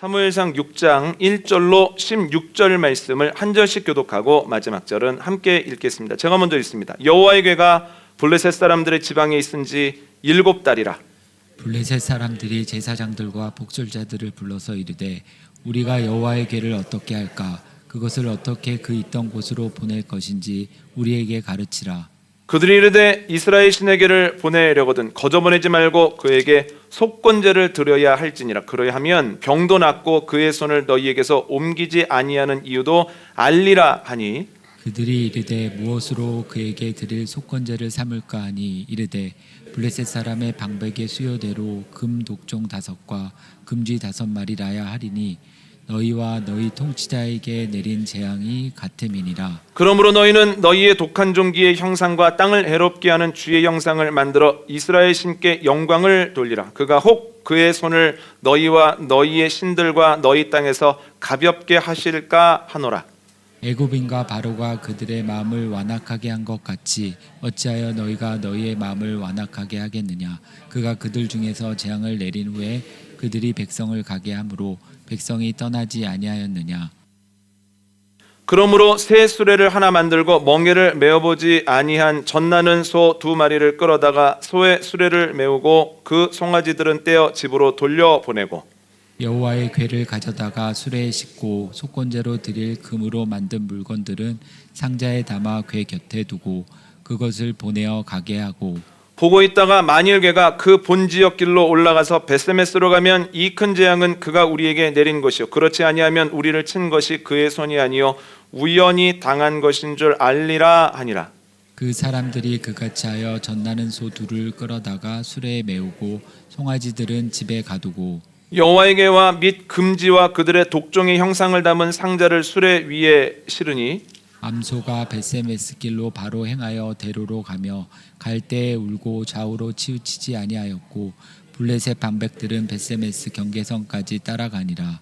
사무엘상 6장 1절로 16절 말씀을 한 절씩 교독하고 마지막 절은 함께 읽겠습니다. 제가 먼저 읽습니다. 여호와의 궤가 블레셋 사람들의 지방에 있은 지 7달이라. 블레셋 사람들이 제사장들과 복술자들을 불러서 이르되 우리가 여호와의 궤를 어떻게 할까? 그것을 어떻게 그 있던 곳으로 보낼 것인지 우리에게 가르치라. 그들이 이르되 이스라엘 신의 궤를 보내려거든 거저 보내지 말고 그에게 속건제를 드려야 할지니라. 그러하면 병도 낫고 그의 손을 너희에게서 옮기지 아니하는 이유도 알리라 하니. 그들이 이르되 무엇으로 그에게 드릴 속건제를 삼을까 하니 이르되 블레셋 사람의 방백의 수요대로 금 독종 5과 금쥐 5마리라야 하리니 너희와 너희 통치자에게 내린 재앙이 같음이니라. 그러므로 너희는 너희의 독한 종기의 형상과 땅을 해롭게 하는 주의 형상을 만들어 이스라엘 신께 영광을 돌리라. 그가 혹 그의 손을 너희와 너희의 신들과 너희 땅에서 가볍게 하실까 하노라. 애굽인과 바로가 그들의 마음을 완악하게 한 것 같이 어찌하여 너희가 너희의 마음을 완악하게 하겠느냐. 그가 그들 중에서 재앙을 내린 후에 그들이 백성을 가게 함으로 백성이 떠나지 아니하였느냐. 그러므로 새 수레를 하나 만들고 멍에를 메어보지 아니한 젖나는 소 2마리를 끌어다가 소의 수레를 메우고 그 송아지들은 떼어 집으로 돌려보내고 여호와의 궤를 가져다가 수레에 싣고 속건제로 드릴 금으로 만든 물건들은 상자에 담아 궤 곁에 두고 그것을 보내어 가게 하고 보고 있다가 만일 궤가 그 본지역 길로 올라가서 벳세메스로 가면 이 큰 재앙은 그가 우리에게 내린 것이요 그렇지 아니하면 우리를 친 것이 그의 손이 아니요 우연히 당한 것인 줄 알리라 하니라. 그 사람들이 그같이 하여 젖나는 소 2를 끌어다가 수레에 메우고 송아지들은 집에 가두고 여호와의 궤와 및 금지와 그들의 독종의 형상을 담은 상자를 수레 위에 실으니 암소가 벳세메스 길로 바로 행하여 대로로 가며 갈 때에 울고 좌우로 치우치지 아니하였고 블레셋 방백들은 벳세메스 경계선까지 따라가니라.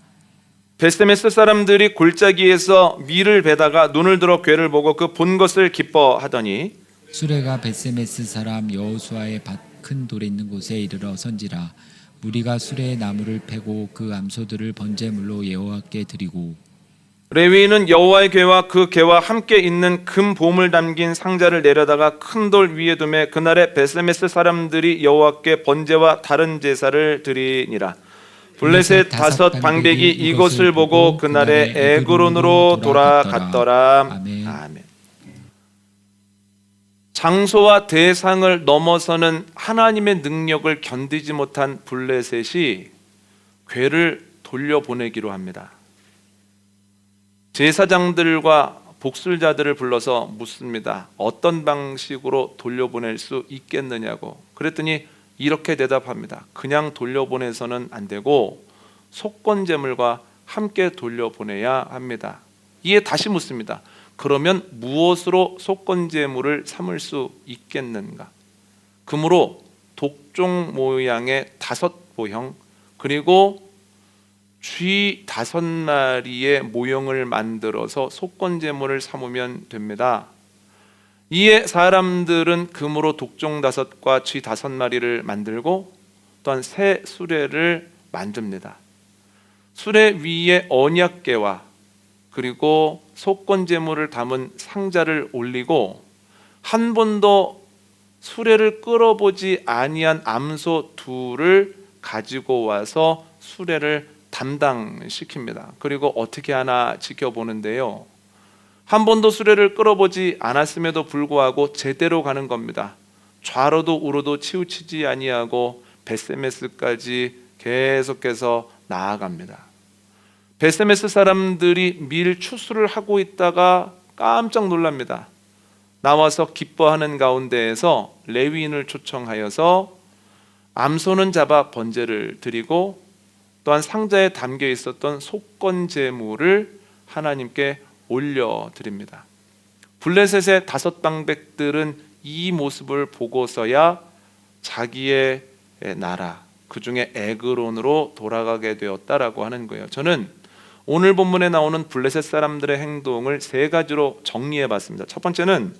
벳세메스 사람들이 골짜기에서 밀을 베다가 눈을 들어 궤를 보고 그 본 것을 기뻐하더니 수레가 벳세메스 사람 여호수아의 밭 큰 돌에 있는 곳에 이르러 선지라. 무리가 수레에 나무를 패고 그 암소들을 번제물로 여호와께 드리고 레위인은 여호와의 궤와 그 궤와 함께 있는 금 보물 담긴 상자를 내려다가 큰 돌 위에 두매 그날에 벳세메스 사람들이 여호와께 번제와 다른 제사를 드리니라. 블레셋 5 방백이 이것을 보고 그날에 에그론으로 돌아갔더라. 아멘. 장소와 대상을 넘어서는 하나님의 능력을 견디지 못한 블레셋이 궤를 돌려보내기로 합니다. 제사장들과 복술자들을 불러서 묻습니다. 어떤 방식으로 돌려보낼 수 있겠느냐고. 그랬더니 이렇게 대답합니다. 그냥 돌려보내서는 안 되고 속건제물과 함께 돌려보내야 합니다. 이에 다시 묻습니다. 그러면 무엇으로 속건제물을 삼을 수 있겠는가? 그러므로 독종 모양의 5보형 그리고 쥐 5마리의 모형을 만들어서 속건제물을 삼으면 됩니다. 이에 사람들은 금으로 독종 5과 쥐 5마리를 만들고 또한 새 수레를 만듭니다. 수레 위에 언약궤와 그리고 속건제물을 담은 상자를 올리고 한 번도 수레를 끌어보지 아니한 암소 2를 가지고 와서 수레를 담당시킵니다. 그리고 어떻게 하나 지켜보는데요. 한 번도 수레를 끌어보지 않았음에도 불구하고 제대로 가는 겁니다. 좌로도 우로도 치우치지 아니하고 벳세메스까지 계속해서 나아갑니다. 벳세메스 사람들이 밀 추수를 하고 있다가 깜짝 놀랍니다. 나와서 기뻐하는 가운데에서 레위인을 초청하여서 암소는 잡아 번제를 드리고 또한 상자에 담겨 있었던 속건제물을 하나님께 올려드립니다. 블레셋의 5 방백들은 이 모습을 보고서야 자기의 나라 그 중에 에그론으로 돌아가게 되었다라고 하는 거예요. 저는 오늘 본문에 나오는 블레셋 사람들의 행동을 3가지로 정리해 봤습니다. 첫 번째는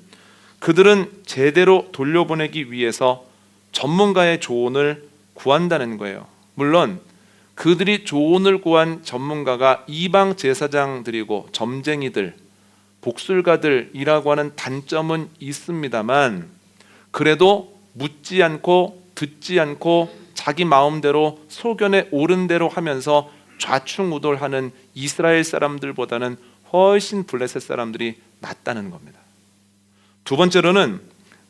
그들은 제대로 돌려보내기 위해서 전문가의 조언을 구한다는 거예요. 물론 그들이 조언을 구한 전문가가 이방 제사장들이고 점쟁이들, 복술가들이라고 하는 단점은 있습니다만, 그래도 묻지 않고 듣지 않고 자기 마음대로 소견에 옳은 대로 하면서 좌충우돌하는 이스라엘 사람들보다는 훨씬 블레셋 사람들이 낫다는 겁니다. 두 번째로는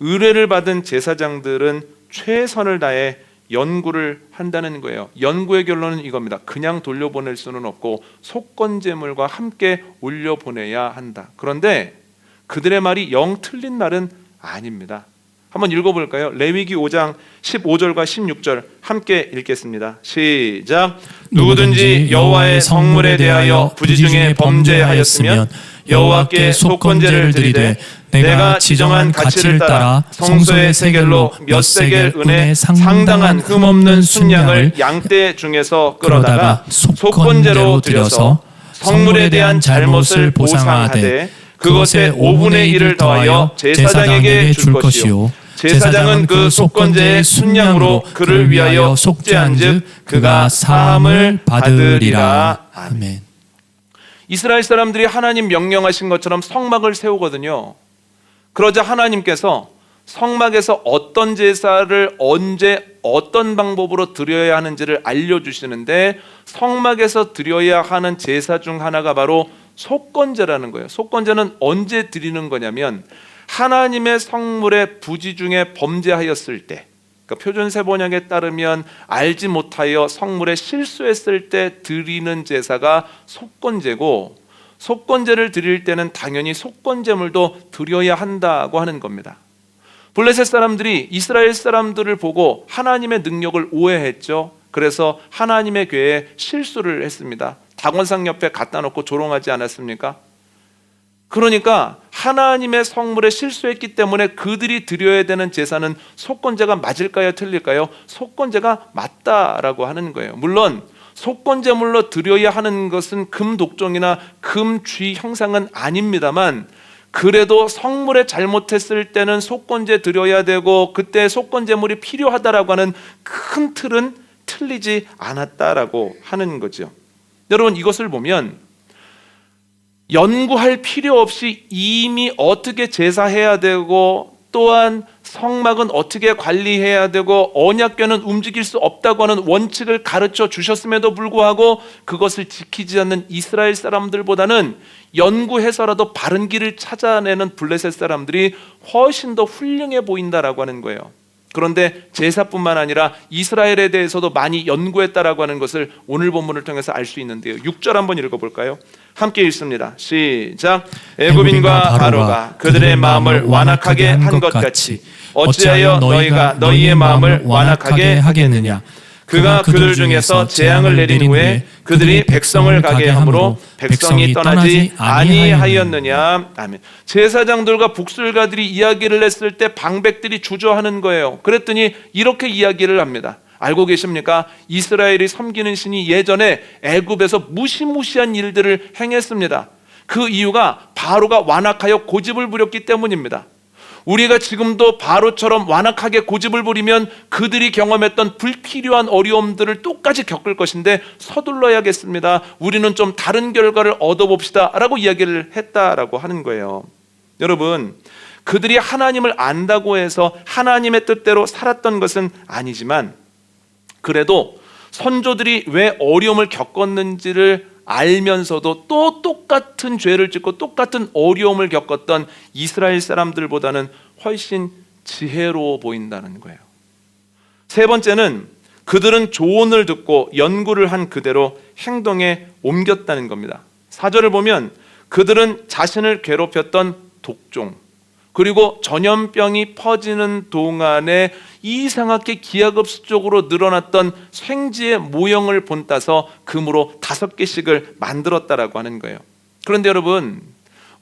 의뢰를 받은 제사장들은 최선을 다해 연구를 한다는 거예요. 연구의 결론은 이겁니다. 그냥 돌려보낼 수는 없고 속건제물과 함께 올려보내야 한다. 그런데 그들의 말이 영 틀린 말은 아닙니다. 한번 읽어볼까요? 레위기 5장 15절과 16절 함께 읽겠습니다. 시작. 누구든지 여호와의 성물에 대하여 부지중에 범죄하였으면 여호와께 속건제를 드리되 내가 지정한 가치를 따라 성소의 세겔로 몇 세겔 은에 상당한 흠없는 순양을 양떼 중에서 끌어다가 속건제로 드려서 성물에 대한 잘못을 보상하되 그것의 5분의 1을 더하여 제사장에게 줄 것이요 제사장은 그 속건제의 순양으로 그를 위하여 속죄한즉 그가 사함을 받으리라. 아멘. 이스라엘 사람들이 하나님 명령하신 것처럼 성막을 세우거든요. 그러자 하나님께서 성막에서 어떤 제사를 언제 어떤 방법으로 드려야 하는지를 알려주시는데, 성막에서 드려야 하는 제사 중 하나가 바로 속건제라는 거예요. 속건제는 언제 드리는 거냐면 하나님의 성물에 부지 중에 범죄하였을 때, 그러니까 표준세번역에 따르면 알지 못하여 성물에 실수했을 때 드리는 제사가 속건제고, 속건제를 드릴 때는 당연히 속건제물도 드려야 한다고 하는 겁니다. 블레셋 사람들이 이스라엘 사람들을 보고 하나님의 능력을 오해했죠. 그래서 하나님의 궤에 실수를 했습니다. 다곤상 옆에 갖다 놓고 조롱하지 않았습니까? 그러니까 하나님의 성물에 실수했기 때문에 그들이 드려야 되는 제사는 속건제가 맞을까요? 틀릴까요? 속건제가 맞다라고 하는 거예요. 물론 속건제물로 드려야 하는 것은 금독종이나 금쥐 형상은 아닙니다만, 그래도 성물에 잘못했을 때는 속건제 드려야 되고 그때 속건제물이 필요하다라고 하는 큰 틀은 틀리지 않았다라고 하는 거죠. 여러분, 이것을 보면 연구할 필요 없이 이미 어떻게 제사해야 되고, 또한 성막은 어떻게 관리해야 되고, 언약궤는 움직일 수 없다고 하는 원칙을 가르쳐 주셨음에도 불구하고 그것을 지키지 않는 이스라엘 사람들보다는 연구해서라도 바른 길을 찾아내는 블레셋 사람들이 훨씬 더 훌륭해 보인다라고 하는 거예요. 그런데 제사뿐만 아니라 이스라엘에 대해서도 많이 연구했다라고 하는 것을 오늘 본문을 통해서 알 수 있는데요. 6절 한번 읽어볼까요? 함께 읽습니다. 시작. 애굽인과 바로가 그들의 마음을 완악하게 한 것 같이 어찌하여 너희가 너희의 마음을 완악하게 하겠느냐. 그가 그들 중에서 재앙을 내린 후에 그들이 백성을 가게 함으로 백성이 떠나지 아니하였느냐. 아멘. 제사장들과 복술가들이 이야기를 했을 때 방백들이 주저하는 거예요. 그랬더니 이렇게 이야기를 합니다. 알고 계십니까? 이스라엘이 섬기는 신이 예전에 애굽에서 무시무시한 일들을 행했습니다. 그 이유가 바로가 완악하여 고집을 부렸기 때문입니다. 우리가 지금도 바로처럼 완악하게 고집을 부리면 그들이 경험했던 불필요한 어려움들을 똑같이 겪을 것인데 서둘러야겠습니다. 우리는 좀 다른 결과를 얻어봅시다 라고 이야기를 했다라고 하는 거예요. 여러분, 그들이 하나님을 안다고 해서 하나님의 뜻대로 살았던 것은 아니지만, 그래도 선조들이 왜 어려움을 겪었는지를 알면서도 또 똑같은 죄를 짓고 똑같은 어려움을 겪었던 이스라엘 사람들보다는 훨씬 지혜로워 보인다는 거예요. 세 번째는 그들은 조언을 듣고 연구를 한 그대로 행동에 옮겼다는 겁니다. 4절을 보면 그들은 자신을 괴롭혔던 독종, 그리고 전염병이 퍼지는 동안에 이상하게 기하급수적으로 늘어났던 생쥐의 모형을 본따서 금으로 5개씩을 만들었다라고 하는 거예요. 그런데 여러분,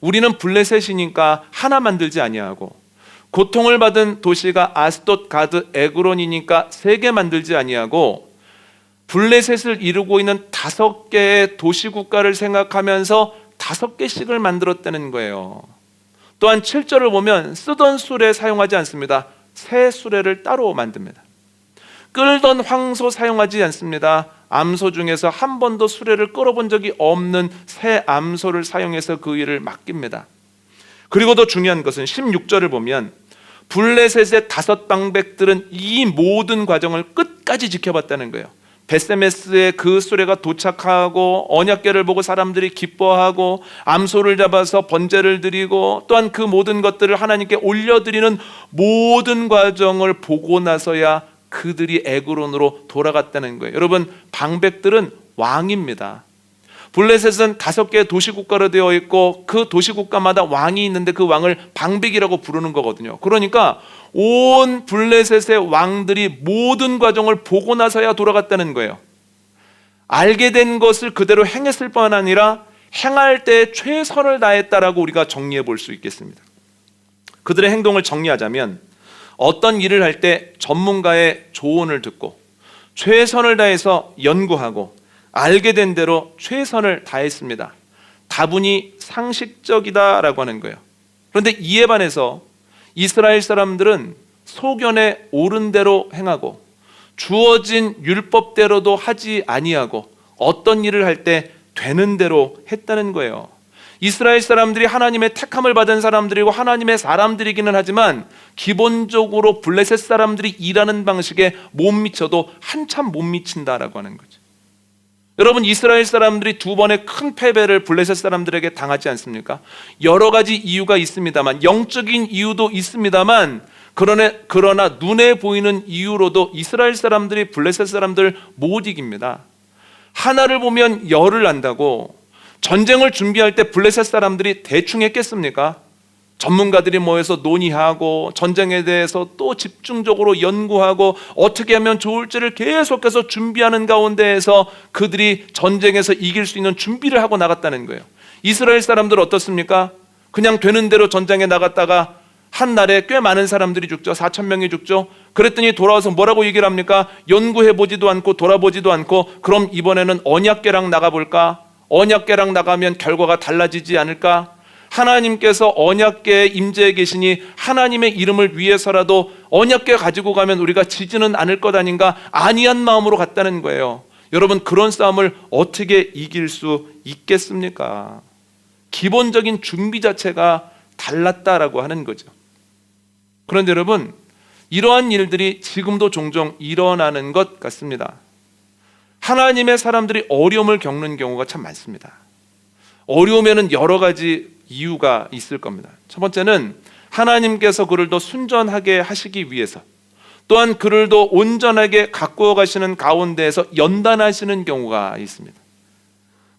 우리는 블레셋이니까 하나 만들지 아니하고, 고통을 받은 도시가 아스돗, 가드, 에그론이니까 3개 만들지 아니하고, 블레셋을 이루고 있는 5개의 도시국가를 생각하면서 5개씩을 만들었다는 거예요. 또한 7절을 보면 쓰던 수레 사용하지 않습니다. 새 수레를 따로 만듭니다. 끌던 황소 사용하지 않습니다. 암소 중에서 한 번도 수레를 끌어본 적이 없는 새 암소를 사용해서 그 일을 맡깁니다. 그리고 더 중요한 것은 16절을 보면 블레셋의 5 방백들은 이 모든 과정을 끝까지 지켜봤다는 거예요. 베세메스에 그 수레가 도착하고 언약궤를 보고 사람들이 기뻐하고 암소를 잡아서 번제를 드리고 또한 그 모든 것들을 하나님께 올려드리는 모든 과정을 보고 나서야 그들이 에그론으로 돌아갔다는 거예요. 여러분, 방백들은 왕입니다. 블레셋은 5개의 도시국가로 되어 있고 그 도시국가마다 왕이 있는데 그 왕을 방백이라고 부르는 거거든요. 그러니까 온 블레셋의 왕들이 모든 과정을 보고 나서야 돌아갔다는 거예요. 알게 된 것을 그대로 행했을 뿐 아니라 행할 때 최선을 다했다라고 우리가 정리해 볼 수 있겠습니다. 그들의 행동을 정리하자면 어떤 일을 할 때 전문가의 조언을 듣고 최선을 다해서 연구하고 알게 된 대로 최선을 다했습니다. 다분히 상식적이다라고 하는 거예요. 그런데 이에 반해서 이스라엘 사람들은 소견에 옳은 대로 행하고 주어진 율법대로도 하지 아니하고 어떤 일을 할 때 되는 대로 했다는 거예요. 이스라엘 사람들이 하나님의 택함을 받은 사람들이고 하나님의 사람들이기는 하지만 기본적으로 블레셋 사람들이 일하는 방식에 못 미쳐도 한참 못 미친다라고 하는 거죠. 여러분, 이스라엘 사람들이 2번의 큰 패배를 블레셋 사람들에게 당하지 않습니까? 여러 가지 이유가 있습니다만, 영적인 이유도 있습니다만, 그러나 눈에 보이는 이유로도 이스라엘 사람들이 블레셋 사람들을 못 이깁니다. 하나를 보면 열을 안다고 전쟁을 준비할 때 블레셋 사람들이 대충 했겠습니까? 전문가들이 모여서 논의하고 전쟁에 대해서 또 집중적으로 연구하고 어떻게 하면 좋을지를 계속해서 준비하는 가운데에서 그들이 전쟁에서 이길 수 있는 준비를 하고 나갔다는 거예요. 이스라엘 사람들 어떻습니까? 그냥 되는 대로 전쟁에 나갔다가 한 날에 꽤 많은 사람들이 죽죠. 4,000명이 죽죠. 그랬더니 돌아와서 뭐라고 얘기를 합니까? 연구해보지도 않고 돌아보지도 않고 그럼 이번에는 언약궤랑 나가볼까? 언약궤랑 나가면 결과가 달라지지 않을까? 하나님께서 언약궤에 임재해 계시니 하나님의 이름을 위해서라도 언약궤 가지고 가면 우리가 지지는 않을 것 아닌가? 아니한 마음으로 갔다는 거예요. 여러분, 그런 싸움을 어떻게 이길 수 있겠습니까? 기본적인 준비 자체가 달랐다라고 하는 거죠. 그런데 여러분, 이러한 일들이 지금도 종종 일어나는 것 같습니다. 하나님의 사람들이 어려움을 겪는 경우가 참 많습니다. 어려움에는 여러 가지 이유가 있을 겁니다. 첫 번째는 하나님께서 그를 더 순전하게 하시기 위해서, 또한 그를 더 온전하게 가꾸어 가시는 가운데에서 연단하시는 경우가 있습니다.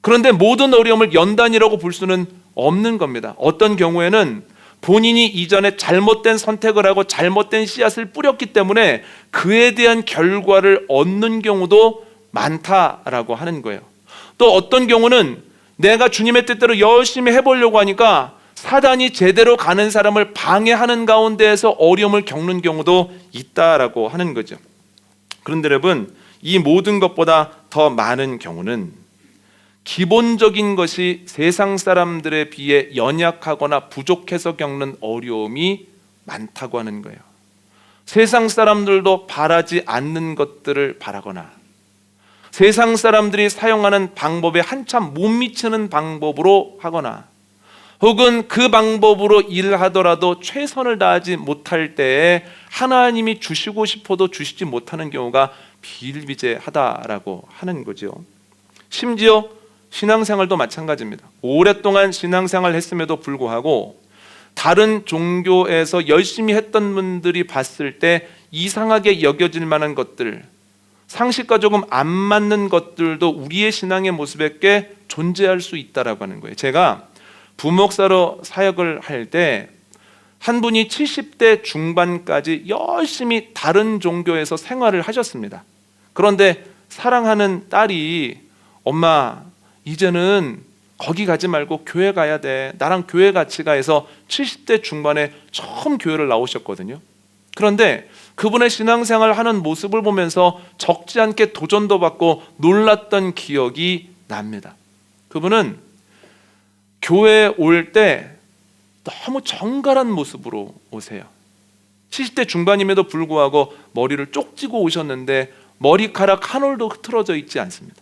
그런데 모든 어려움을 연단이라고 볼 수는 없는 겁니다. 어떤 경우에는 본인이 이전에 잘못된 선택을 하고 잘못된 씨앗을 뿌렸기 때문에 그에 대한 결과를 얻는 경우도 많다라고 하는 거예요. 또 어떤 경우는 내가 주님의 뜻대로 열심히 해보려고 하니까 사단이 제대로 가는 사람을 방해하는 가운데에서 어려움을 겪는 경우도 있다라고 하는 거죠. 그런데 여러분, 이 모든 것보다 더 많은 경우는 기본적인 것이 세상 사람들에 비해 연약하거나 부족해서 겪는 어려움이 많다고 하는 거예요. 세상 사람들도 바라지 않는 것들을 바라거나 세상 사람들이 사용하는 방법에 한참 못 미치는 방법으로 하거나 혹은 그 방법으로 일하더라도 최선을 다하지 못할 때에 하나님이 주시고 싶어도 주시지 못하는 경우가 비일비재하다라고 하는 거죠. 심지어 신앙생활도 마찬가지입니다. 오랫동안 신앙생활을 했음에도 불구하고 다른 종교에서 열심히 했던 분들이 봤을 때 이상하게 여겨질 만한 것들, 상식과 조금 안 맞는 것들도 우리의 신앙의 모습에 꽤 존재할 수 있다라고 하는 거예요. 제가 부목사로 사역을 할 때 한 분이 70대 중반까지 열심히 다른 종교에서 생활을 하셨습니다. 그런데 사랑하는 딸이 엄마, 이제는 거기 가지 말고 교회 가야 돼. 나랑 교회 같이 가 해서 70대 중반에 처음 교회를 나오셨거든요. 그런데 그분의 신앙생활을 하는 모습을 보면서 적지 않게 도전도 받고 놀랐던 기억이 납니다. 그분은 교회에 올 때 너무 정갈한 모습으로 오세요. 70대 중반임에도 불구하고 머리를 쪽지고 오셨는데 머리카락 한 올도 흐트러져 있지 않습니다.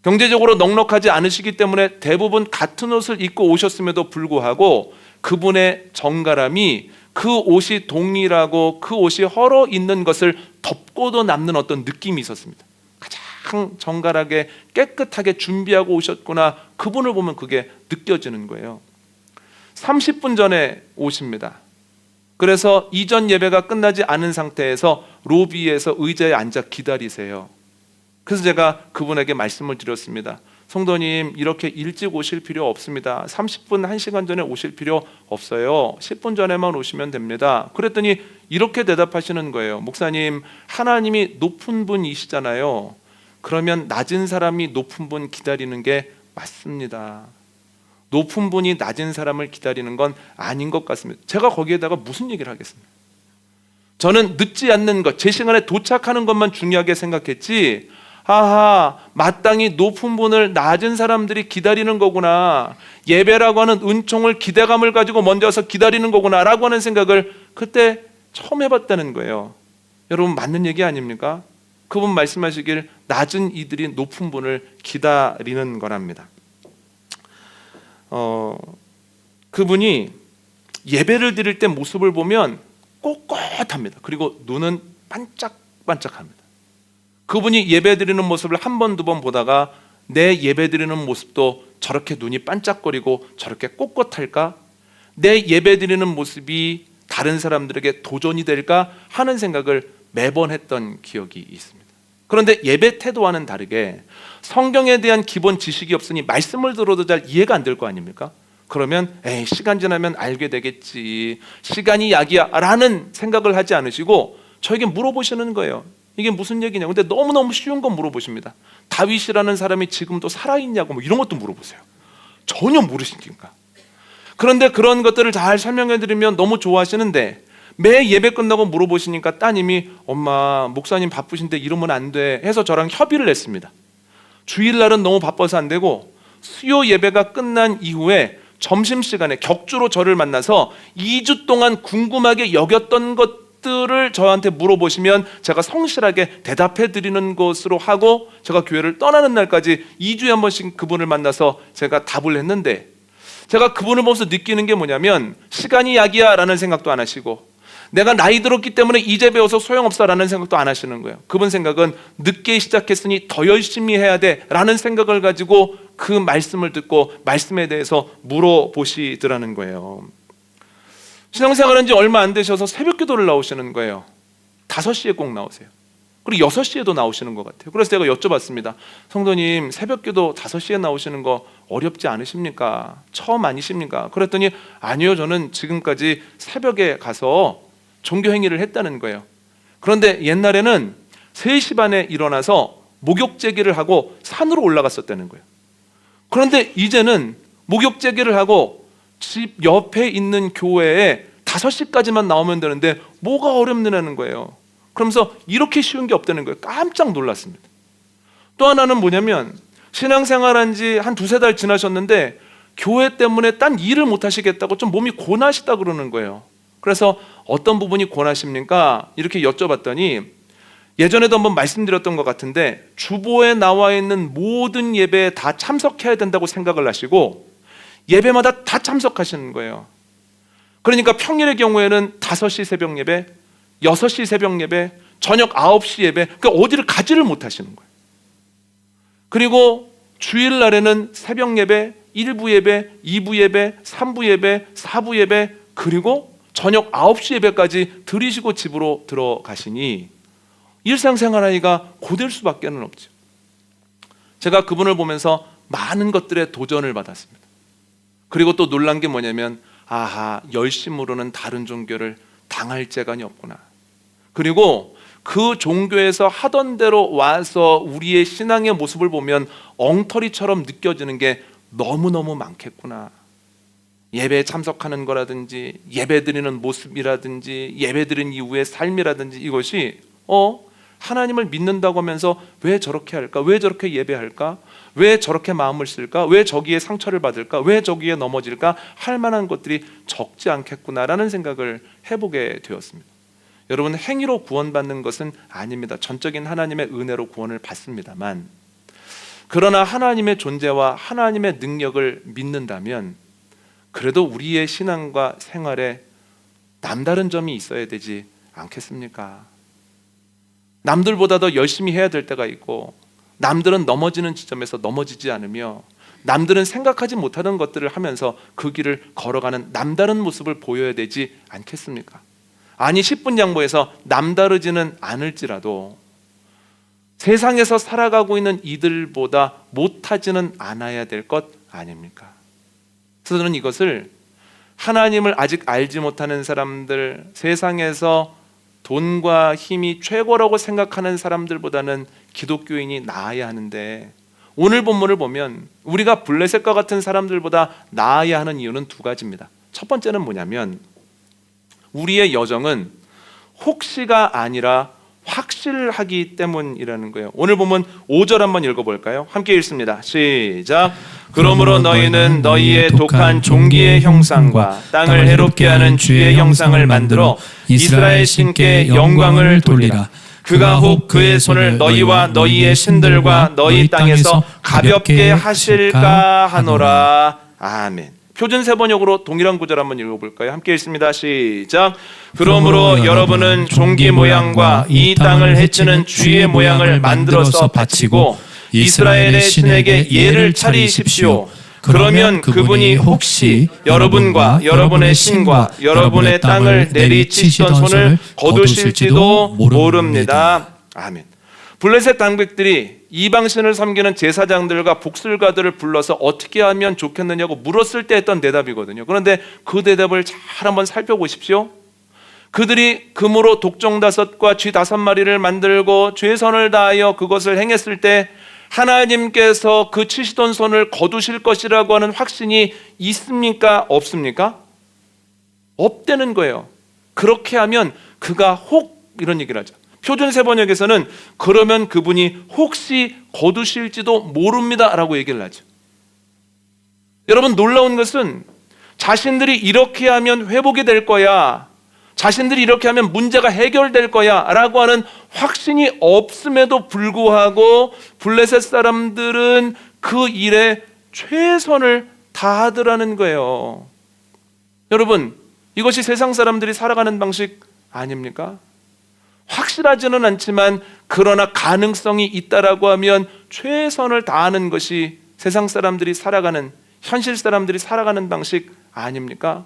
경제적으로 넉넉하지 않으시기 때문에 대부분 같은 옷을 입고 오셨음에도 불구하고 그분의 정갈함이 그 옷이 동일하고 그 옷이 헐어 있는 것을 덮고도 남는 어떤 느낌이 있었습니다. 가장 정갈하게 깨끗하게 준비하고 오셨구나, 그분을 보면 그게 느껴지는 거예요. 30분 전에 오십니다. 그래서 이전 예배가 끝나지 않은 상태에서 로비에서 의자에 앉아 기다리세요. 그래서 제가 그분에게 말씀을 드렸습니다. 성도님, 이렇게 일찍 오실 필요 없습니다. 30분, 1시간 전에 오실 필요 없어요. 10분 전에만 오시면 됩니다. 그랬더니 이렇게 대답하시는 거예요. 목사님, 하나님이 높은 분이시잖아요. 그러면 낮은 사람이 높은 분 기다리는 게 맞습니다. 높은 분이 낮은 사람을 기다리는 건 아닌 것 같습니다. 제가 거기에다가 무슨 얘기를 하겠습니까? 저는 늦지 않는 것, 제 시간에 도착하는 것만 중요하게 생각했지, 아하, 마땅히 높은 분을 낮은 사람들이 기다리는 거구나, 예배라고 하는 은총을 기대감을 가지고 먼저 와서 기다리는 거구나 라고 하는 생각을 그때 처음 해봤다는 거예요. 여러분, 맞는 얘기 아닙니까? 그분 말씀하시길 낮은 이들이 높은 분을 기다리는 거랍니다. 그분이 예배를 드릴 때 모습을 보면 꼿꼿합니다. 그리고 눈은 반짝반짝합니다. 그분이 예배 드리는 모습을 한 번, 두 번 보다가 내 예배 드리는 모습도 저렇게 눈이 반짝거리고 저렇게 꼿꼿할까? 내 예배 드리는 모습이 다른 사람들에게 도전이 될까 하는 생각을 매번 했던 기억이 있습니다. 그런데 예배 태도와는 다르게 성경에 대한 기본 지식이 없으니 말씀을 들어도 잘 이해가 안 될 거 아닙니까? 그러면 에이, 시간 지나면 알게 되겠지, 시간이 약이야 라는 생각을 하지 않으시고 저에게 물어보시는 거예요. 이게 무슨 얘기냐. 근데 너무너무 쉬운 건 물어보십니다. 다윗이라는 사람이 지금도 살아있냐고, 뭐 이런 것도 물어보세요. 전혀 모르시니까. 그런데 그런 것들을 잘 설명해 드리면 너무 좋아하시는데 매 예배 끝나고 물어보시니까 따님이 엄마, 목사님 바쁘신데 이러면 안 돼 해서 저랑 협의를 했습니다. 주일날은 너무 바빠서 안 되고 수요 예배가 끝난 이후에 점심시간에 격주로 저를 만나서 2주 동안 궁금하게 여겼던 것들을 저한테 물어보시면 제가 성실하게 대답해 드리는 것으로 하고, 제가 교회를 떠나는 날까지 2주에 한 번씩 그분을 만나서 제가 답을 했는데, 제가 그분을 보면서 느끼는 게 뭐냐면 시간이 약이야 라는 생각도 안 하시고, 내가 나이 들었기 때문에 이제 배워서 소용없어 라는 생각도 안 하시는 거예요. 그분 생각은 늦게 시작했으니 더 열심히 해야 돼 라는 생각을 가지고 그 말씀을 듣고 말씀에 대해서 물어보시더라는 거예요. 신앙생활한 지 얼마 안 되셔서 새벽 기도를 나오시는 거예요. 5시에 꼭 나오세요. 그리고 6시에도 나오시는 것 같아요. 그래서 제가 여쭤봤습니다. 성도님, 새벽 기도 5시에 나오시는 거 어렵지 않으십니까? 처음 아니십니까? 그랬더니 아니요, 저는 지금까지 새벽에 가서 종교 행위를 했다는 거예요. 그런데 옛날에는 3시 반에 일어나서 목욕제기를 하고 산으로 올라갔었다는 거예요. 그런데 이제는 목욕제기를 하고 집 옆에 있는 교회에 5시까지만 나오면 되는데 뭐가 어렵느냐는 거예요. 그러면서 이렇게 쉬운 게 없다는 거예요. 깜짝 놀랐습니다. 또 하나는 뭐냐면 신앙생활한 지 한 2-3달 지나셨는데 교회 때문에 딴 일을 못 하시겠다고 좀 몸이 고나시다 그러는 거예요. 그래서 어떤 부분이 고나십니까? 이렇게 여쭤봤더니 예전에도 한번 말씀드렸던 것 같은데 주보에 나와 있는 모든 예배에 다 참석해야 된다고 생각을 하시고 예배마다 다 참석하시는 거예요. 그러니까 평일의 경우에는 5시 새벽 예배, 6시 새벽 예배, 저녁 9시 예배, 그러니까 어디를 가지를 못하시는 거예요. 그리고 주일날에는 새벽 예배, 1부 예배, 2부 예배, 3부 예배, 4부 예배, 그리고 저녁 9시 예배까지 들이시고 집으로 들어가시니 일상생활하기가 고될 수밖에 없죠. 제가 그분을 보면서 많은 것들에 도전을 받았습니다. 그리고 또 놀란 게 뭐냐면 아하, 열심으로는 다른 종교를 당할 재간이 없구나. 그리고 그 종교에서 하던 대로 와서 우리의 신앙의 모습을 보면 엉터리처럼 느껴지는 게 너무너무 많겠구나. 예배에 참석하는 거라든지 예배 드리는 모습이라든지 예배 드린 이후의 삶이라든지 이것이 하나님을 믿는다고 하면서 왜 저렇게 할까? 왜 저렇게 예배할까? 왜 저렇게 마음을 쓸까? 왜 저기에 상처를 받을까? 왜 저기에 넘어질까? 할 만한 것들이 적지 않겠구나라는 생각을 해보게 되었습니다. 여러분, 행위로 구원받는 것은 아닙니다. 전적인 하나님의 은혜로 구원을 받습니다만, 그러나 하나님의 존재와 하나님의 능력을 믿는다면 그래도 우리의 신앙과 생활에 남다른 점이 있어야 되지 않겠습니까? 남들보다 더 열심히 해야 될 때가 있고, 남들은 넘어지는 지점에서 넘어지지 않으며, 남들은 생각하지 못하는 것들을 하면서 그 길을 걸어가는 남다른 모습을 보여야 되지 않겠습니까? 아니, 10분 양보해서 남다르지는 않을지라도 세상에서 살아가고 있는 이들보다 못하지는 않아야 될 것 아닙니까? 그래서 저는 이것을 하나님을 아직 알지 못하는 사람들, 세상에서 돈과 힘이 최고라고 생각하는 사람들보다는 기독교인이 나아야 하는데, 오늘 본문을 보면 우리가 블레셋과 같은 사람들보다 나아야 하는 이유는 두 가지입니다. 첫 번째는 뭐냐면, 우리의 여정은 혹시가 아니라 확실하기 때문이라는 거예요. 오늘 보면 5절 한번 읽어볼까요? 함께 읽습니다. 시작. 그러므로 너희는 너희의 독한 종기의 형상과 땅을 해롭게 하는 주의 형상을 만들어 이스라엘 신께 영광을 돌리라. 그가 혹 그의 손을 너희와 너희의 신들과 너희 땅에서 가볍게 하실까 하노라. 아멘. 표준 세번역으로 동일한 구절 한번 읽어볼까요? 함께 읽습니다. 시작. 그러므로 여러분은 종기 모양과 이 땅을 해치는 쥐의 모양을 만들어서 바치고 이스라엘의 신에게 예를 차리십시오. 그러면 그분이 혹시 여러분과 여러분의 신과 여러분의 땅을 내리치시던 손을 거두실지도 모릅니다. 아멘. 블레셋 당백들이 이방신을 섬기는 제사장들과 복술가들을 불러서 어떻게 하면 좋겠느냐고 물었을 때 했던 대답이거든요. 그런데 그 대답을 잘 한번 살펴보십시오. 그들이 금으로 독종 5과 쥐 5마리를 만들고 최선을 다하여 그것을 행했을 때 하나님께서 그 치시던 손을 거두실 것이라고 하는 확신이 있습니까? 없습니까? 없다는 거예요. 그렇게 하면 그가 혹, 이런 얘기를 하죠. 표준 세번역에서는 그러면 그분이 혹시 거두실지도 모릅니다 라고 얘기를 하죠. 여러분, 놀라운 것은 자신들이 이렇게 하면 회복이 될 거야, 자신들이 이렇게 하면 문제가 해결될 거야 라고 하는 확신이 없음에도 불구하고 블레셋 사람들은 그 일에 최선을 다하더라는 거예요. 여러분, 이것이 세상 사람들이 살아가는 방식 아닙니까? 확실하지는 않지만 그러나 가능성이 있다라고 하면 최선을 다하는 것이 세상 사람들이 살아가는, 현실 사람들이 살아가는 방식 아닙니까?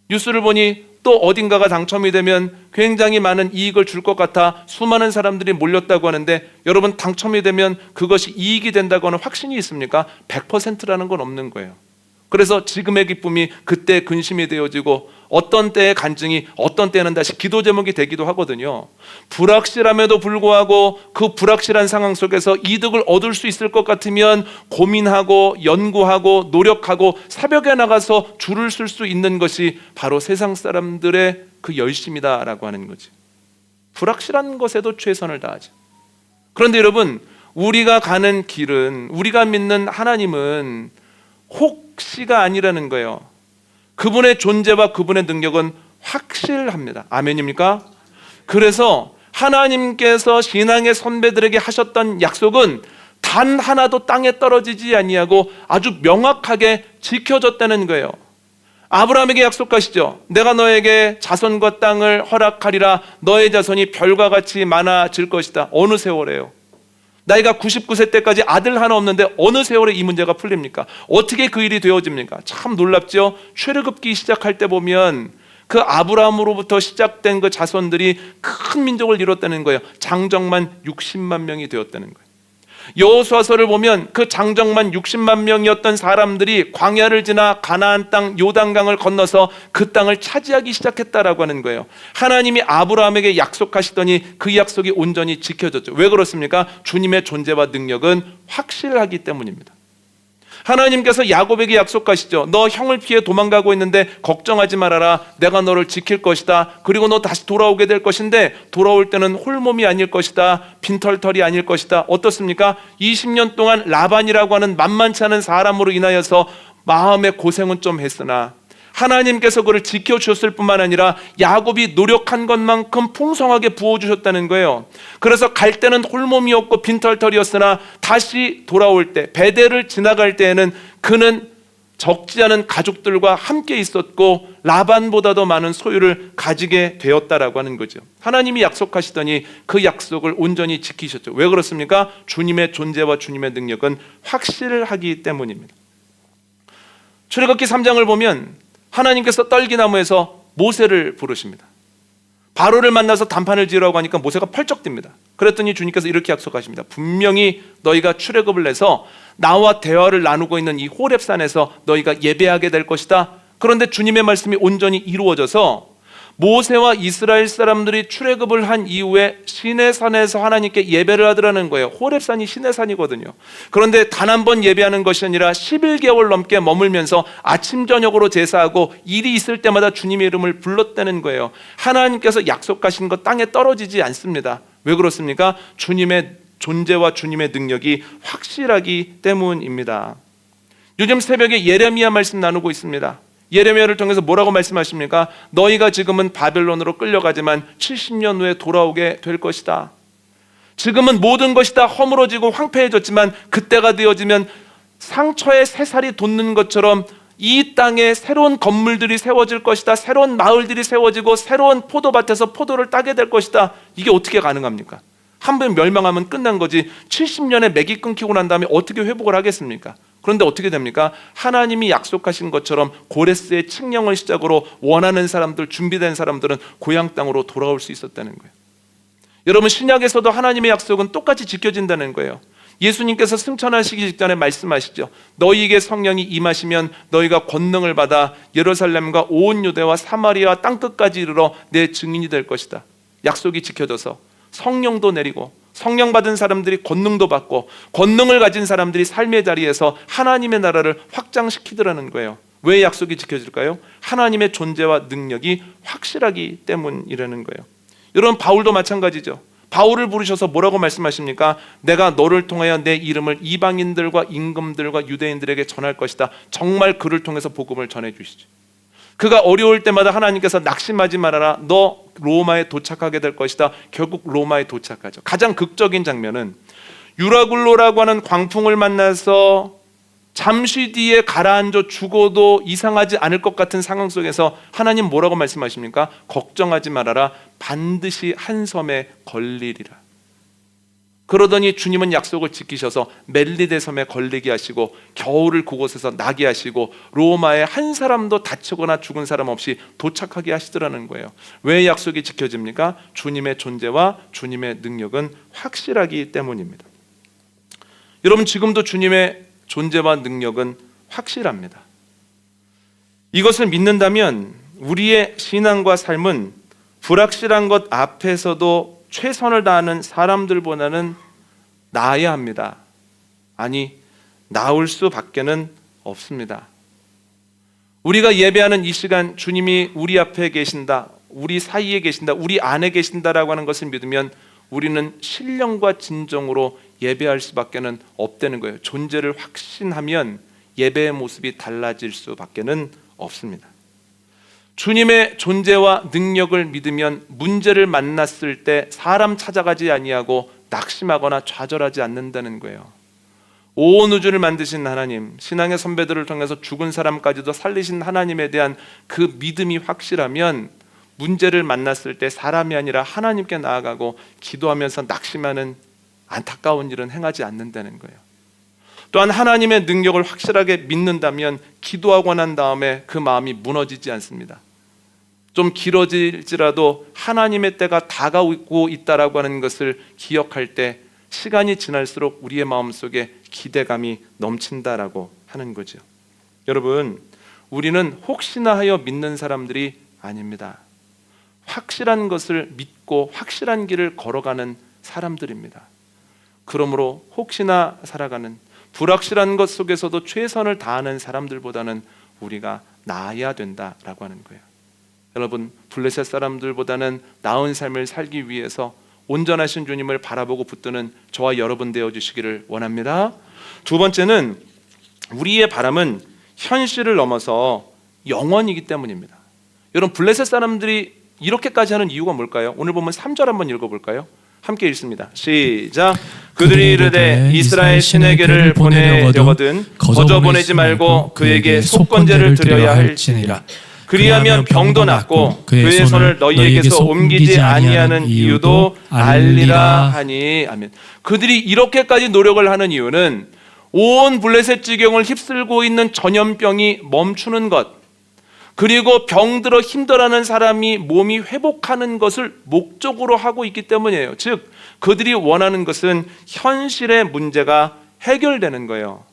뉴스를 보니 또 어딘가가 당첨이 되면 굉장히 많은 이익을 줄 것 같아 수많은 사람들이 몰렸다고 하는데, 여러분, 당첨이 되면 그것이 이익이 된다고 하는 확신이 있습니까? 100%라는 건 없는 거예요. 그래서 지금의 기쁨이 그때 근심이 되어지고, 어떤 때의 간증이 어떤 때는 다시 기도 제목이 되기도 하거든요. 불확실함에도 불구하고 그 불확실한 상황 속에서 이득을 얻을 수 있을 것 같으면 고민하고 연구하고 노력하고 새벽에 나가서 줄을 쓸 수 있는 것이 바로 세상 사람들의 그 열심이다라고 하는 거지. 불확실한 것에도 최선을 다하죠. 그런데 여러분, 우리가 가는 길은, 우리가 믿는 하나님은 혹시가 아니라는 거예요. 그분의 존재와 그분의 능력은 확실합니다. 아멘입니까? 그래서 하나님께서 신앙의 선배들에게 하셨던 약속은 단 하나도 땅에 떨어지지 아니하고 아주 명확하게 지켜졌다는 거예요. 아브라함에게 약속하시죠. 내가 너에게 자손과 땅을 허락하리라. 너의 자손이 별과 같이 많아질 것이다. 어느 세월에요? 나이가 99세 때까지 아들 하나 없는데 어느 세월에 이 문제가 풀립니까? 어떻게 그 일이 되어집니까? 참 놀랍죠. 출애굽기 시작할 때 보면 그 아브라함으로부터 시작된 그 자손들이 큰 민족을 이뤘다는 거예요. 장정만 60만 명이 되었다는 거예요. 여호수아서를 보면 그 장정만 60만 명이었던 사람들이 광야를 지나 가나안 땅 요단강을 건너서 그 땅을 차지하기 시작했다라고 하는 거예요. 하나님이 아브라함에게 약속하시더니 그 약속이 온전히 지켜졌죠. 왜 그렇습니까? 주님의 존재와 능력은 확실하기 때문입니다. 하나님께서 야곱에게 약속하시죠. 너 형을 피해 도망가고 있는데 걱정하지 말아라. 내가 너를 지킬 것이다. 그리고 너 다시 돌아오게 될 것인데 돌아올 때는 홀몸이 아닐 것이다. 빈털털이 아닐 것이다. 어떻습니까? 20년 동안 라반이라고 하는 만만치 않은 사람으로 인하여서 마음의 고생은 좀 했으나 하나님께서 그를 지켜주셨을 뿐만 아니라 야곱이 노력한 것만큼 풍성하게 부어주셨다는 거예요. 그래서 갈 때는 홀몸이었고 빈털털이었으나 다시 돌아올 때, 베델을 지나갈 때에는 그는 적지 않은 가족들과 함께 있었고 라반보다도 많은 소유를 가지게 되었다라고 하는 거죠. 하나님이 약속하시더니 그 약속을 온전히 지키셨죠. 왜 그렇습니까? 주님의 존재와 주님의 능력은 확실하기 때문입니다. 출애굽기 3장을 보면 하나님께서 떨기나무에서 모세를 부르십니다. 바로를 만나서 단판을 지으라고 하니까 모세가 펄쩍 뜁니다. 그랬더니 주님께서 이렇게 약속하십니다. 분명히 너희가 출애굽을 해서 나와 대화를 나누고 있는 이 호렙산에서 너희가 예배하게 될 것이다. 그런데 주님의 말씀이 온전히 이루어져서 모세와 이스라엘 사람들이 출애굽을 한 이후에 시내산에서 하나님께 예배를 하더라는 거예요. 호렙산이 시내산이거든요. 그런데 단 한 번 예배하는 것이 아니라 11개월 넘게 머물면서 아침 저녁으로 제사하고 일이 있을 때마다 주님의 이름을 불렀다는 거예요. 하나님께서 약속하신 것 땅에 떨어지지 않습니다. 왜 그렇습니까? 주님의 존재와 주님의 능력이 확실하기 때문입니다. 요즘 새벽에 예레미야 말씀 나누고 있습니다. 예레미야를 통해서 뭐라고 말씀하십니까? 너희가 지금은 바벨론으로 끌려가지만 70년 후에 돌아오게 될 것이다. 지금은 모든 것이 다 허물어지고 황폐해졌지만 그때가 되어지면 상처에 새살이 돋는 것처럼 이 땅에 새로운 건물들이 세워질 것이다. 새로운 마을들이 세워지고 새로운 포도밭에서 포도를 따게 될 것이다. 이게 어떻게 가능합니까? 한 번 멸망하면 끝난 거지 70년에 맥이 끊기고 난 다음에 어떻게 회복을 하겠습니까? 그런데 어떻게 됩니까? 하나님이 약속하신 것처럼 고레스의 칙령을 시작으로 원하는 사람들, 준비된 사람들은 고향 땅으로 돌아올 수 있었다는 거예요. 여러분, 신약에서도 하나님의 약속은 똑같이 지켜진다는 거예요. 예수님께서 승천하시기 직전에 말씀하시죠. 너희에게 성령이 임하시면 너희가 권능을 받아 예루살렘과 온 유대와 사마리아 땅끝까지 이르러 내 증인이 될 것이다. 약속이 지켜져서 성령도 내리고 성령 받은 사람들이 권능도 받고 권능을 가진 사람들이 삶의 자리에서 하나님의 나라를 확장시키더라는 거예요. 왜 약속이 지켜질까요? 하나님의 존재와 능력이 확실하기 때문이라는 거예요. 여러분, 바울도 마찬가지죠. 바울을 부르셔서 뭐라고 말씀하십니까? 내가 너를 통하여 내 이름을 이방인들과 임금들과 유대인들에게 전할 것이다. 정말 그를 통해서 복음을 전해주시죠. 그가 어려울 때마다 하나님께서 낙심하지 말아라. 너 로마에 도착하게 될 것이다. 결국 로마에 도착하죠. 가장 극적인 장면은 유라굴로라고 하는 광풍을 만나서 잠시 뒤에 가라앉아 죽어도 이상하지 않을 것 같은 상황 속에서 하나님 뭐라고 말씀하십니까? 걱정하지 말아라. 반드시 한 섬에 걸리리라. 그러더니 주님은 약속을 지키셔서 멜리데 섬에 걸리게 하시고 겨울을 그곳에서 나게 하시고 로마에 한 사람도 다치거나 죽은 사람 없이 도착하게 하시더라는 거예요. 왜 약속이 지켜집니까? 주님의 존재와 주님의 능력은 확실하기 때문입니다. 여러분, 지금도 주님의 존재와 능력은 확실합니다. 이것을 믿는다면 우리의 신앙과 삶은 불확실한 것 앞에서도 최선을 다하는 사람들보다는 나아야 합니다. 아니, 나을 수밖에는 없습니다. 우리가 예배하는 이 시간 주님이 우리 앞에 계신다, 우리 사이에 계신다, 우리 안에 계신다라고 하는 것을 믿으면 우리는 신령과 진정으로 예배할 수밖에는 없다는 거예요. 존재를 확신하면 예배의 모습이 달라질 수밖에는 없습니다. 주님의 존재와 능력을 믿으면 문제를 만났을 때 사람 찾아가지 아니하고 낙심하거나 좌절하지 않는다는 거예요. 온 우주를 만드신 하나님, 신앙의 선배들을 통해서 죽은 사람까지도 살리신 하나님에 대한 그 믿음이 확실하면 문제를 만났을 때 사람이 아니라 하나님께 나아가고 기도하면서 낙심하는 안타까운 일은 행하지 않는다는 거예요. 또한 하나님의 능력을 확실하게 믿는다면 기도하고 난 다음에 그 마음이 무너지지 않습니다. 좀 길어질지라도 하나님의 때가 다가오고 있다라고 하는 것을 기억할 때 시간이 지날수록 우리의 마음속에 기대감이 넘친다라고 하는 거죠. 여러분, 우리는 혹시나 하여 믿는 사람들이 아닙니다. 확실한 것을 믿고 확실한 길을 걸어가는 사람들입니다. 그러므로 혹시나 살아가는, 불확실한 것 속에서도 최선을 다하는 사람들보다는 우리가 나아야 된다라고 하는 거예요. 여러분, 블레셋 사람들보다는 나은 삶을 살기 위해서 온전하신 주님을 바라보고 붙드는 저와 여러분 되어주시기를 원합니다. 두 번째는 우리의 바람은 현실을 넘어서 영원이기 때문입니다. 여러분, 블레셋 사람들이 이렇게까지 하는 이유가 뭘까요? 오늘 보면 3절 한번 읽어볼까요? 함께 읽습니다. 시작. 그들이 이르되 이스라엘 신에게를 보내려거든 거저 보내지 말고 그에게 속건제를 드려야 할지니라. 그리하면 병도 낫고 그의 손을 너희에게서 옮기지 아니하는 이유도 알리라 하니. 아멘. 그들이 이렇게까지 노력을 하는 이유는 온 블레셋 지경을 휩쓸고 있는 전염병이 멈추는 것, 그리고 병들어 힘들어하는 사람이 몸이 회복하는 것을 목적으로 하고 있기 때문이에요. 즉 그들이 원하는 것은 현실의 문제가 해결되는 거예요.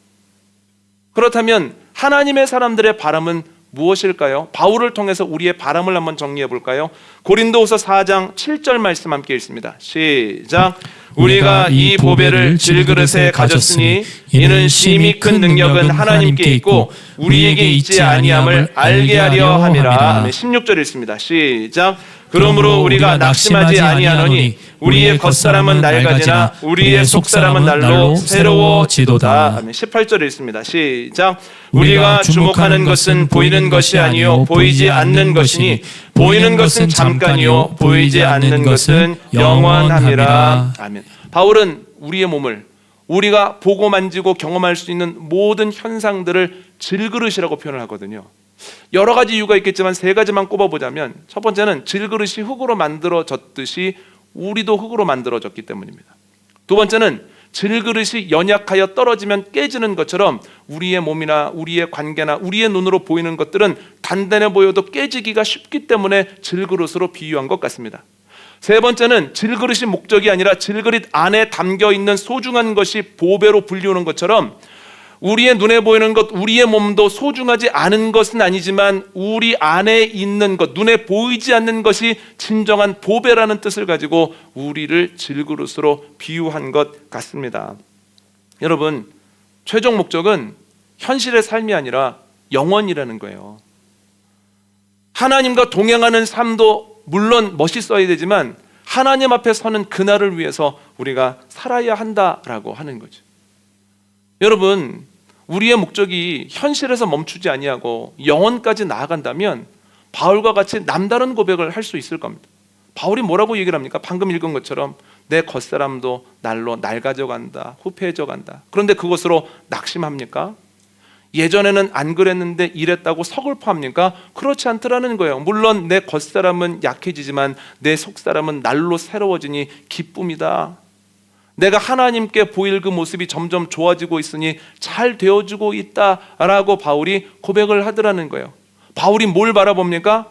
그렇다면 하나님의 사람들의 바람은 무엇일까요? 바울을 통해서 우리의 바람을 한번 정리해 볼까요? 고린도후서 4장 7절 말씀 함께 읽습니다. 시작. 우리가 이 보배를 질그릇에 가졌으니 이는 심히 큰 능력은 하나님께 있고 우리에게 있지 아니함을 알게 하려 함이라. 16절 읽습니다. 시작. 그러므로 우리가 낙심하지 아니하노니 우리의 겉사람은 낡아지나 우리의 속사람은 날로 새로워지도다. 18절 읽습니다. 시작. 우리가 주목하는 것은 보이는 것이 아니요 보이지 않는 것이니 보이는 것은 잠깐이요 보이지 않는 것은 영원함이라. 아멘. 바울은 우리의 몸을 우리가 보고 만지고 경험할 수 있는 모든 현상들을 질그릇이라고 표현을 하거든요. 여러 가지 이유가 있겠지만 세 가지만 꼽아보자면, 첫 번째는 질그릇이 흙으로 만들어졌듯이 우리도 흙으로 만들어졌기 때문입니다. 두 번째는 질그릇이 연약하여 떨어지면 깨지는 것처럼 우리의 몸이나 우리의 관계나 우리의 눈으로 보이는 것들은 단단해 보여도 깨지기가 쉽기 때문에 질그릇으로 비유한 것 같습니다. 세 번째는 질그릇이 목적이 아니라 질그릇 안에 담겨 있는 소중한 것이 보배로 불리우는 것처럼 우리의 눈에 보이는 것, 우리의 몸도 소중하지 않은 것은 아니지만 우리 안에 있는 것, 눈에 보이지 않는 것이 진정한 보배라는 뜻을 가지고 우리를 질그릇으로 비유한 것 같습니다. 여러분, 최종 목적은 현실의 삶이 아니라 영원이라는 거예요. 하나님과 동행하는 삶도 물론 멋있어야 되지만 하나님 앞에 서는 그날을 위해서 우리가 살아야 한다라고 하는 거죠. 여러분, 우리의 목적이 현실에서 멈추지 아니하고 영원까지 나아간다면 바울과 같이 남다른 고백을 할 수 있을 겁니다. 바울이 뭐라고 얘기를 합니까? 방금 읽은 것처럼 내 겉사람도 날로 낡아져 간다, 후패해져 간다. 그런데 그것으로 낙심합니까? 예전에는 안 그랬는데 이랬다고 서글퍼합니까? 그렇지 않더라는 거예요. 물론 내 겉사람은 약해지지만 내 속사람은 날로 새로워지니 기쁨이다. 내가 하나님께 보일 그 모습이 점점 좋아지고 있으니 잘 되어지고 있다라고 바울이 고백을 하더라는 거예요. 바울이 뭘 바라봅니까?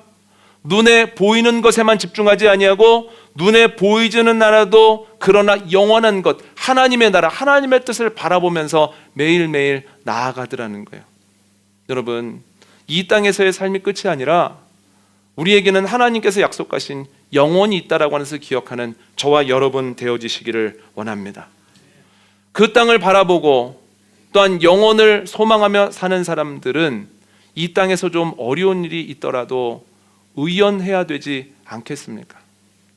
눈에 보이는 것에만 집중하지 아니하고 눈에 보이지는 않아도 그러나 영원한 것, 하나님의 나라, 하나님의 뜻을 바라보면서 매일매일 나아가더라는 거예요. 여러분, 이 땅에서의 삶이 끝이 아니라 우리에게는 하나님께서 약속하신 영원이 있다라고 하는 것을 기억하는 저와 여러분 되어지시기를 원합니다. 그 땅을 바라보고 또한 영원을 소망하며 사는 사람들은 이 땅에서 좀 어려운 일이 있더라도 의연해야 되지 않겠습니까?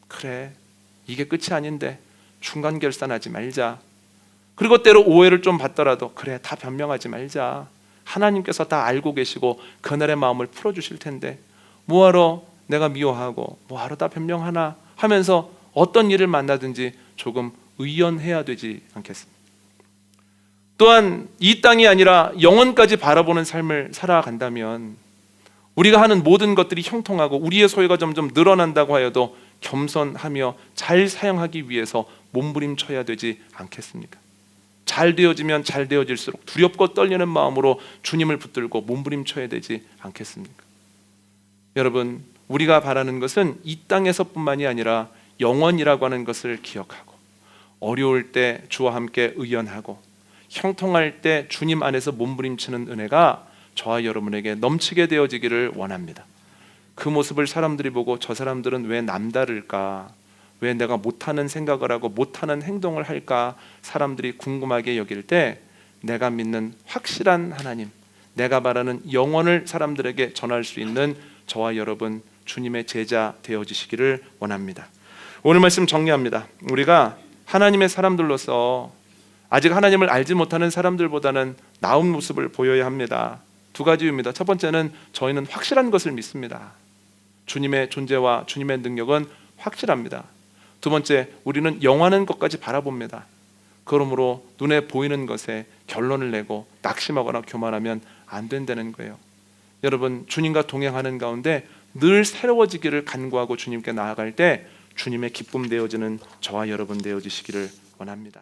그래, 이게 끝이 아닌데 중간 결산하지 말자. 그리고 때로 오해를 좀 받더라도 그래, 다 변명하지 말자. 하나님께서 다 알고 계시고 그날의 마음을 풀어주실 텐데 뭐하러 내가 미워하고 뭐하러 다 변명하나 하면서 어떤 일을 만나든지 조금 의연해야 되지 않겠습니까? 또한 이 땅이 아니라 영원까지 바라보는 삶을 살아간다면 우리가 하는 모든 것들이 형통하고 우리의 소유가 점점 늘어난다고 하여도 겸손하며 잘 사용하기 위해서 몸부림쳐야 되지 않겠습니까? 잘 되어지면 잘 되어질수록 두렵고 떨리는 마음으로 주님을 붙들고 몸부림쳐야 되지 않겠습니까? 여러분, 우리가 바라는 것은 이 땅에서뿐만이 아니라 영원이라고 하는 것을 기억하고 어려울 때 주와 함께 의연하고 형통할 때 주님 안에서 몸부림치는 은혜가 저와 여러분에게 넘치게 되어지기를 원합니다. 그 모습을 사람들이 보고 저 사람들은 왜 남다를까? 왜 내가 못하는 생각을 하고 못하는 행동을 할까? 사람들이 궁금하게 여길 때 내가 믿는 확실한 하나님, 내가 말하는 영원을 사람들에게 전할 수 있는 저와 여러분 주님의 제자 되어지시기를 원합니다. 오늘 말씀 정리합니다. 우리가 하나님의 사람들로서 아직 하나님을 알지 못하는 사람들보다는 나은 모습을 보여야 합니다. 두 가지 이유입니다. 첫 번째는 저희는 확실한 것을 믿습니다. 주님의 존재와 주님의 능력은 확실합니다. 두 번째, 우리는 영원한 것까지 바라봅니다. 그러므로 눈에 보이는 것에 결론을 내고 낙심하거나 교만하면 안 된다는 거예요. 여러분, 주님과 동행하는 가운데 늘 새로워지기를 간구하고 주님께 나아갈 때 주님의 기쁨 되어지는 저와 여러분 되어지시기를 원합니다.